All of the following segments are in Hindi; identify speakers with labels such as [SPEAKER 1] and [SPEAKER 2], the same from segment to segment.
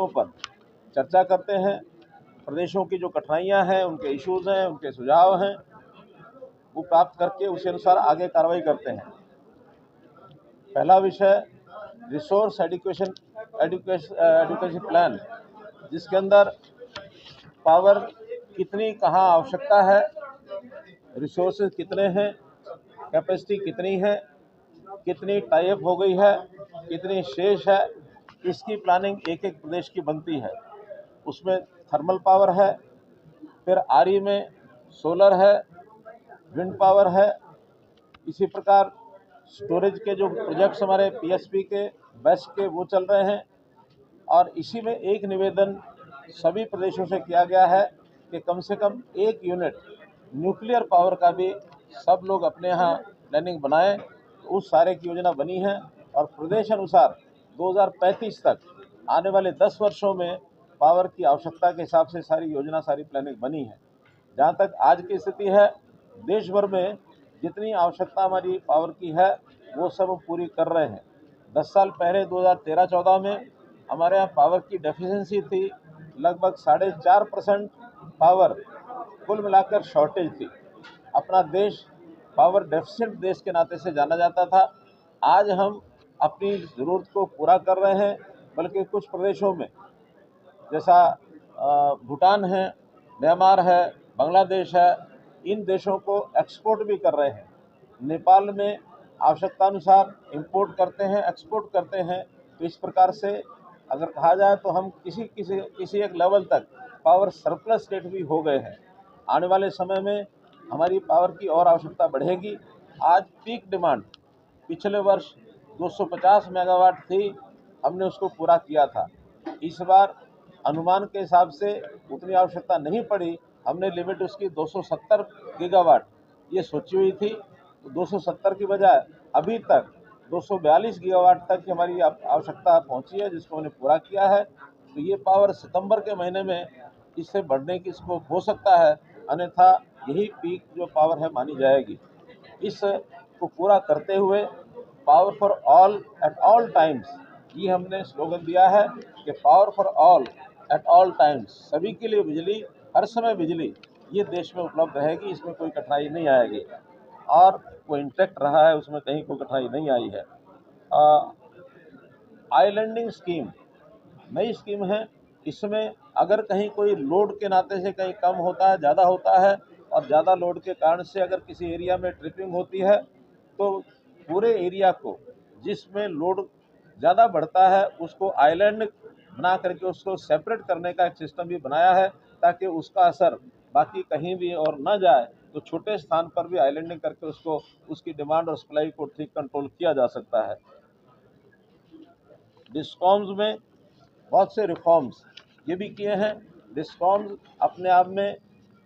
[SPEAKER 1] मुद्दों पर चर्चा करते हैं। प्रदेशों की जो कठिनाइयां हैं, उनके इश्यूज़ हैं, उनके सुझाव हैं, वो प्राप्त करके उसी अनुसार आगे कार्रवाई करते हैं। पहला विषय रिसोर्स एडुकेशन प्लान, जिसके अंदर पावर कितनी कहाँ आवश्यकता है, रिसोर्सेज कितने हैं, कैपेसिटी कितनी है, कितनी टाइप हो गई है, कितनी शेष है, इसकी प्लानिंग एक एक प्रदेश की बनती है। उसमें थर्मल पावर है, फिर आरई में सोलर है, विंड पावर है। इसी प्रकार स्टोरेज के जो प्रोजेक्ट्स हमारे पीएसपी के, बेस्ट के, वो चल रहे हैं। और इसी में एक निवेदन सभी प्रदेशों से किया गया है कि कम से कम 1 यूनिट न्यूक्लियर पावर का भी सब लोग अपने यहाँ प्लानिंग बनाएं। तो उस सारे की योजना बनी है और प्रदेश अनुसार 2035 तक आने वाले 10 वर्षों में पावर की आवश्यकता के हिसाब से सारी योजना, सारी प्लानिंग बनी है। जहाँ तक आज की स्थिति है, देश भर में जितनी आवश्यकता हमारी पावर की है वो सब हम पूरी कर रहे हैं। 10 साल पहले 2013-14 में हमारे यहाँ पावर की डेफिशिएंसी थी, लगभग 4.5% पावर कुल मिलाकर शॉर्टेज थी। अपना देश पावर डेफिशिएंट देश के नाते से जाना जाता था। आज हम अपनी ज़रूरत को पूरा कर रहे हैं, बल्कि कुछ प्रदेशों में जैसा भूटान है, म्यांमार है, बांग्लादेश है, इन देशों को एक्सपोर्ट भी कर रहे हैं। नेपाल में आवश्यकता अनुसार इंपोर्ट करते हैं, एक्सपोर्ट करते हैं। तो इस प्रकार से अगर कहा जाए तो हम किसी एक लेवल तक पावर सरप्लस स्टेट भी हो गए हैं। आने वाले समय में हमारी पावर की और आवश्यकता बढ़ेगी। आज पीक डिमांड पिछले वर्ष 250 मेगावाट थी, हमने उसको पूरा किया था। इस बार अनुमान के हिसाब से उतनी आवश्यकता नहीं पड़ी, हमने लिमिट उसकी 270 गीगावाट ये सोची हुई थी। तो 270 की बजाय अभी तक 242 गीगावाट तक की हमारी आवश्यकता पहुंची है, जिसको हमने पूरा किया है। तो ये पावर सितंबर के महीने में इससे बढ़ने की स्कोप हो सकता है, अन्यथा यही पीक जो पावर है मानी जाएगी। इसको पूरा करते हुए power for all at all times, ये हमने स्लोगन दिया है कि power for all at all times, सभी के लिए बिजली, हर समय बिजली ये देश में उपलब्ध रहेगी। इसमें कोई कठिनाई नहीं आएगी और वो इंटैक्ट रहा है, उसमें कहीं कोई कठिनाई नहीं आई है। आइलैंडिंग स्कीम नई स्कीम है। इसमें अगर कहीं कोई लोड के नाते से कहीं कम होता है, ज़्यादा होता है, और ज़्यादा लोड के कारण से अगर किसी एरिया में ट्रिपिंग होती है, तो पूरे एरिया को जिसमें लोड ज़्यादा बढ़ता है उसको आइलैंड बना करके उसको सेपरेट करने का एक सिस्टम भी बनाया है, ताकि उसका असर बाकी कहीं भी और न जाए। तो छोटे स्थान पर भी आइलैंडिंग करके उसको, उसकी डिमांड और सप्लाई को ठीक कंट्रोल किया जा सकता है। डिस्कॉम्स में बहुत से रिफॉर्म्स ये भी किए हैं। डिस्कॉम्स अपने आप में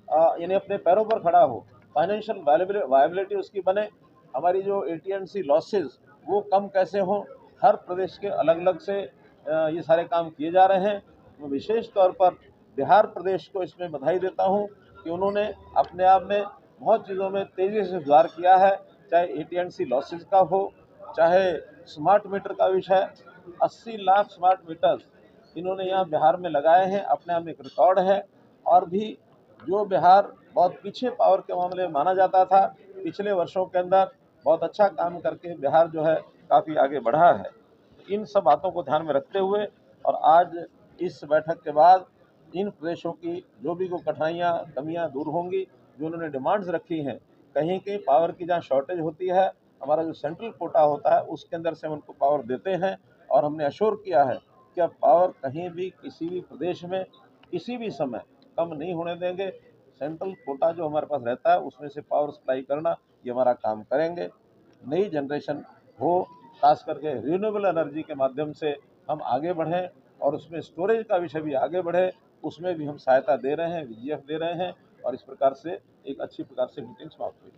[SPEAKER 1] यानी अपने पैरों पर खड़ा हो, फाइनेंशियल वायबिलिटी उसकी बने। हमारी जो AT&C लॉसेस वो कम कैसे हों, हर प्रदेश के अलग अलग से ये सारे काम किए जा रहे हैं। मैं विशेष तौर पर बिहार प्रदेश को इसमें बधाई देता हूँ कि उन्होंने अपने आप में बहुत चीज़ों में तेज़ी से सुधार किया है, चाहे AT&C लॉसेस का हो, चाहे स्मार्ट मीटर का विषय। 80 लाख स्मार्ट मीटर्स इन्होंने यहाँ बिहार में लगाए हैं, अपने आप में एक रिकॉर्ड है। और भी जो बिहार बहुत पीछे पावर के मामले में माना जाता था, पिछले वर्षों के अंदर बहुत अच्छा काम करके बिहार जो है काफ़ी आगे बढ़ा है। इन सब बातों को ध्यान में रखते हुए और आज इस बैठक के बाद इन प्रदेशों की जो भी कोई कठिनाइयाँ, कमियाँ दूर होंगी। जो उन्होंने डिमांड्स रखी हैं, कहीं कहीं पावर की जहाँ शॉर्टेज होती है, हमारा जो सेंट्रल कोटा होता है उसके अंदर से हम उनको पावर देते हैं। और हमने अश्योर किया है कि अब पावर कहीं भी किसी भी प्रदेश में किसी भी समय कम नहीं होने देंगे। सेंट्रल कोटा जो हमारे पास रहता है उसमें से पावर सप्लाई करना, ये हमारा काम करेंगे। नई जनरेशन हो, खास करके रिन्यूएबल एनर्जी के माध्यम से हम आगे बढ़ें और उसमें स्टोरेज का विषय भी आगे बढ़े, उसमें भी हम सहायता दे रहे हैं, VGF दे रहे हैं। और इस प्रकार से एक अच्छी प्रकार से मीटिंग समाप्त हुई।